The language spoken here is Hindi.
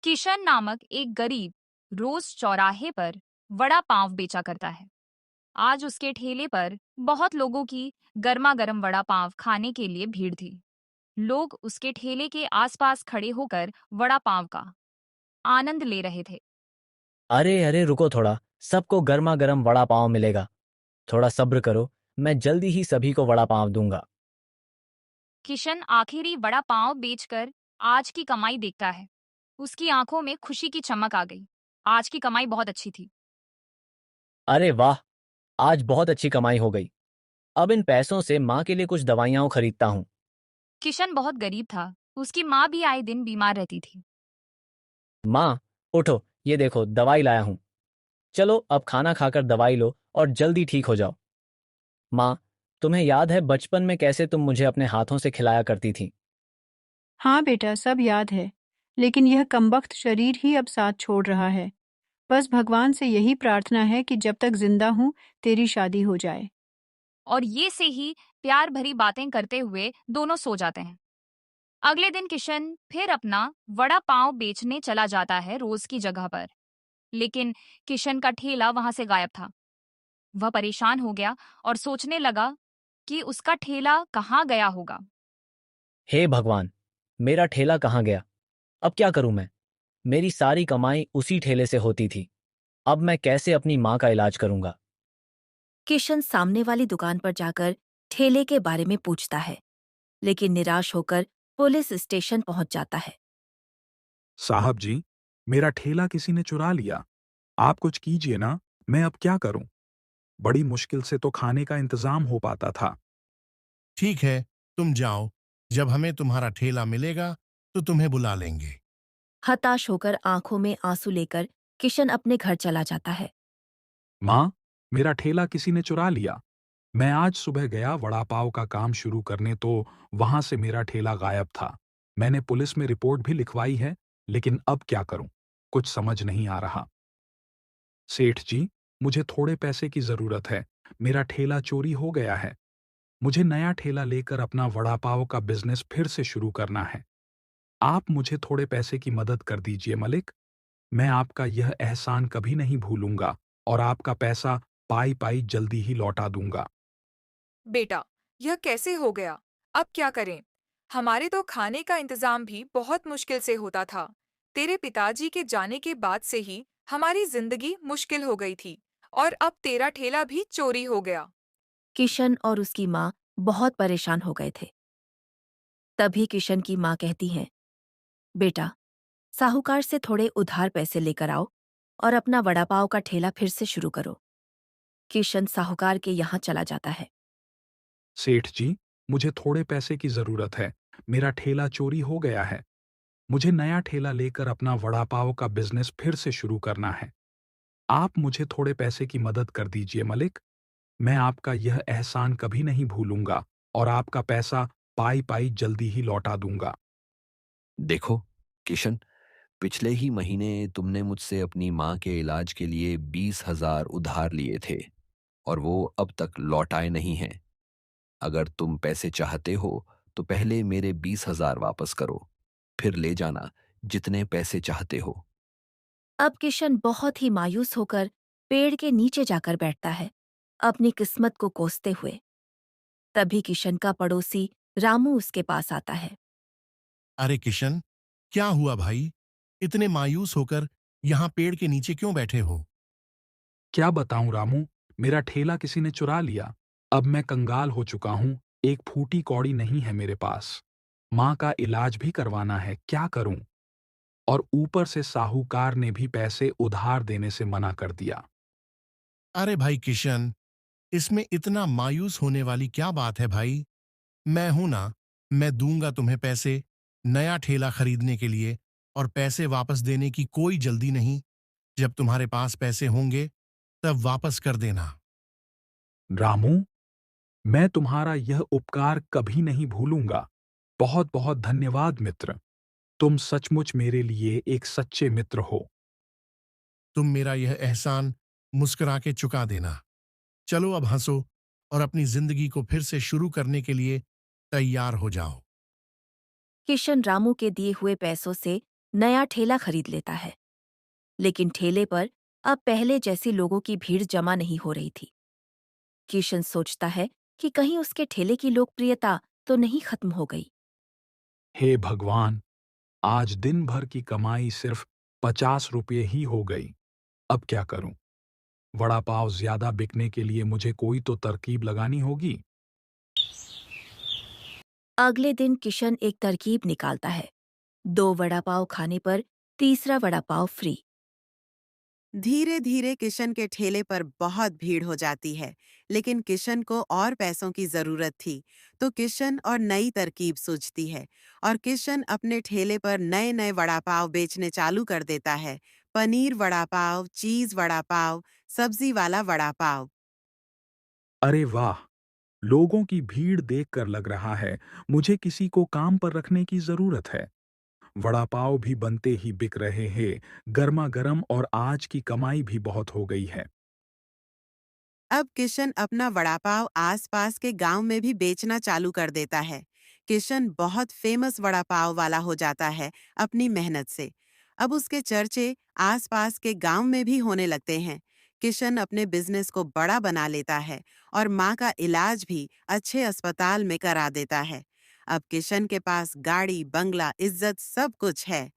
किशन नामक एक गरीब रोज चौराहे पर वड़ा पाव बेचा करता है। आज उसके ठेले पर बहुत लोगों की गर्मा गर्म वड़ा पाव खाने के लिए भीड़ थी। लोग उसके ठेले के आसपास खड़े होकर वड़ा पाव का आनंद ले रहे थे। अरे अरे रुको थोड़ा। सबको गर्मा गर्म वड़ा पाव मिलेगा। थोड़ा सब्र करो। मैं जल्दी ही सभी को वड़ा पाव दूंगा। किशन आखिरी वड़ा पाव बेचकर आज की कमाई देखता है। उसकी आंखों में खुशी की चमक आ गई। आज की कमाई बहुत अच्छी थी। अरे वाह। आज बहुत अच्छी कमाई हो गई। अब इन पैसों से माँ के लिए कुछ दवाइयाँ खरीदता हूँ। किशन बहुत गरीब था। उसकी माँ भी आए दिन बीमार रहती थी। माँ, उठो, ये देखो दवाई लाया हूँ। चलो अब खाना खाकर दवाई लो और जल्दी ठीक हो जाओ। माँ, तुम्हें याद है बचपन में कैसे तुम मुझे अपने हाथों से खिलाया करती थी? हाँ बेटा, सब याद है। लेकिन यह कमबख्त शरीर ही अब साथ छोड़ रहा है। बस भगवान से यही प्रार्थना है कि जब तक जिंदा हूँ तेरी शादी हो जाए। और ये से ही प्यार भरी बातें करते हुए दोनों सो जाते हैं। अगले दिन किशन फिर अपना वड़ा पाव बेचने चला जाता है रोज की जगह पर। लेकिन किशन का ठेला वहां से गायब था। वह परेशान हो गया और सोचने लगा कि उसका ठेला कहाँ गया होगा। हे भगवान, मेरा ठेला कहाँ गया? अब क्या करूं मैं? मेरी सारी कमाई उसी ठेले से होती थी। अब मैं कैसे अपनी माँ का इलाज करूंगा? किशन सामने वाली दुकान पर जाकर ठेले के बारे में पूछता है, लेकिन निराश होकर पुलिस स्टेशन पहुंच जाता है। साहब जी, मेरा ठेला किसी ने चुरा लिया। आप कुछ कीजिए ना, मैं अब क्या करूं? बड़ी मुश्किल से तो खाने का इंतजाम हो पाता था। ठीक है, तुम जाओ। जब हमें तुम्हारा ठेला मिलेगा तो तुम्हें बुला लेंगे। हताश होकर आंखों में आंसू लेकर किशन अपने घर चला जाता है। माँ, मेरा ठेला किसी ने चुरा लिया। मैं आज सुबह गया वड़ा पाव का काम शुरू करने तो वहां से मेरा ठेला गायब था। मैंने पुलिस में रिपोर्ट भी लिखवाई है, लेकिन अब क्या करूं? कुछ समझ नहीं आ रहा। सेठ जी, मुझे थोड़े पैसे की जरूरत है। मेरा ठेला चोरी हो गया है। मुझे नया ठेला लेकर अपना वड़ा पाव का बिजनेस फिर से शुरू करना है। आप मुझे थोड़े पैसे की मदद कर दीजिए मलिक। मैं आपका यह एहसान कभी नहीं भूलूंगा और आपका पैसा पाई पाई जल्दी ही लौटा दूंगा। बेटा, यह कैसे हो गया? अब क्या करें? हमारे तो खाने का इंतजाम भी बहुत मुश्किल से होता था। तेरे पिताजी के जाने के बाद से ही हमारी जिंदगी मुश्किल हो गई थी और अब तेरा ठेला भी चोरी हो गया। किशन और उसकी माँ बहुत परेशान हो गए थे। तभी किशन की माँ कहती हैं, बेटा, साहूकार से थोड़े उधार पैसे लेकर आओ और अपना वड़ा पाव का ठेला फिर से शुरू करो। किशन साहूकार के यहाँ चला जाता है। सेठ जी, मुझे थोड़े पैसे की जरूरत है। मेरा ठेला चोरी हो गया है। मुझे नया ठेला लेकर अपना वड़ा पाव का बिजनेस फिर से शुरू करना है। आप मुझे थोड़े पैसे की मदद कर दीजिए मलिक। मैं आपका यह एहसान कभी नहीं भूलूंगा और आपका पैसा पाई पाई जल्दी ही लौटा दूंगा। देखो किशन, पिछले ही महीने तुमने मुझसे अपनी माँ के इलाज के लिए 20,000 उधार लिए थे और वो अब तक लौटाए नहीं हैं। अगर तुम पैसे चाहते हो तो पहले मेरे 20,000 वापस करो, फिर ले जाना जितने पैसे चाहते हो। अब किशन बहुत ही मायूस होकर पेड़ के नीचे जाकर बैठता है, अपनी किस्मत को कोसते हुए। तभी किशन का पड़ोसी रामू उसके पास आता है। अरे किशन, क्या हुआ भाई? इतने मायूस होकर यहाँ पेड़ के नीचे क्यों बैठे हो? क्या बताऊं रामू, मेरा ठेला किसी ने चुरा लिया। अब मैं कंगाल हो चुका हूं। एक फूटी कौड़ी नहीं है मेरे पास। माँ का इलाज भी करवाना है, क्या करूं? और ऊपर से साहूकार ने भी पैसे उधार देने से मना कर दिया। अरे भाई किशन, इसमें इतना मायूस होने वाली क्या बात है भाई? मैं हूं ना, मैं दूंगा तुम्हें पैसे नया ठेला खरीदने के लिए। और पैसे वापस देने की कोई जल्दी नहीं। जब तुम्हारे पास पैसे होंगे तब वापस कर देना। रामू, मैं तुम्हारा यह उपकार कभी नहीं भूलूंगा। बहुत बहुत धन्यवाद मित्र। तुम सचमुच मेरे लिए एक सच्चे मित्र हो। तुम मेरा यह एहसान मुस्कुरा के चुका देना। चलो अब हंसो और अपनी जिंदगी को फिर से शुरू करने के लिए तैयार हो जाओ। किशन रामू के दिए हुए पैसों से नया ठेला खरीद लेता है। लेकिन ठेले पर अब पहले जैसी लोगों की भीड़ जमा नहीं हो रही थी। किशन सोचता है कि कहीं उसके ठेले की लोकप्रियता तो नहीं खत्म हो गई। हे भगवान, आज दिन भर की कमाई सिर्फ 50 रुपये ही हो गई। अब क्या करूं? वड़ा पाव ज्यादा बिकने के लिए मुझे कोई तो तरकीब लगानी होगी। अगले दिन किशन एक तरकीब निकालता है। 2 वड़ा पाव खाने पर तीसरा वड़ा पाव फ्री। धीरे धीरे किशन के ठेले पर बहुत भीड़ हो जाती है, लेकिन किशन को और पैसों की जरूरत थी, तो किशन और नई तरकीब सूझती है और किशन अपने ठेले पर नए नए वड़ा पाव बेचने चालू कर देता है। पनीर वड़ा पाव, चीज वड़ा पाव, सब्जी वाला वड़ा पाव। अरे वाह! लोगों की भीड़ देखकर लग रहा है मुझे किसी को काम पर रखने की जरूरत है। वड़ा पाव भी बनते ही बिक रहे हैं, गर्मा गर्म, और आज की कमाई भी बहुत हो गई है। अब किशन अपना वड़ा पाव आसपास के गांव में भी बेचना चालू कर देता है। किशन बहुत फेमस वड़ा पाव वाला हो जाता है अपनी मेहनत से। अब उसके चर्चे आसपास के गांव में भी होने लगते हैं। किशन अपने बिजनेस को बड़ा बना लेता है और माँ का इलाज भी अच्छे अस्पताल में करा देता है। अब किशन के पास गाड़ी, बंगला, इज्जत सब कुछ है।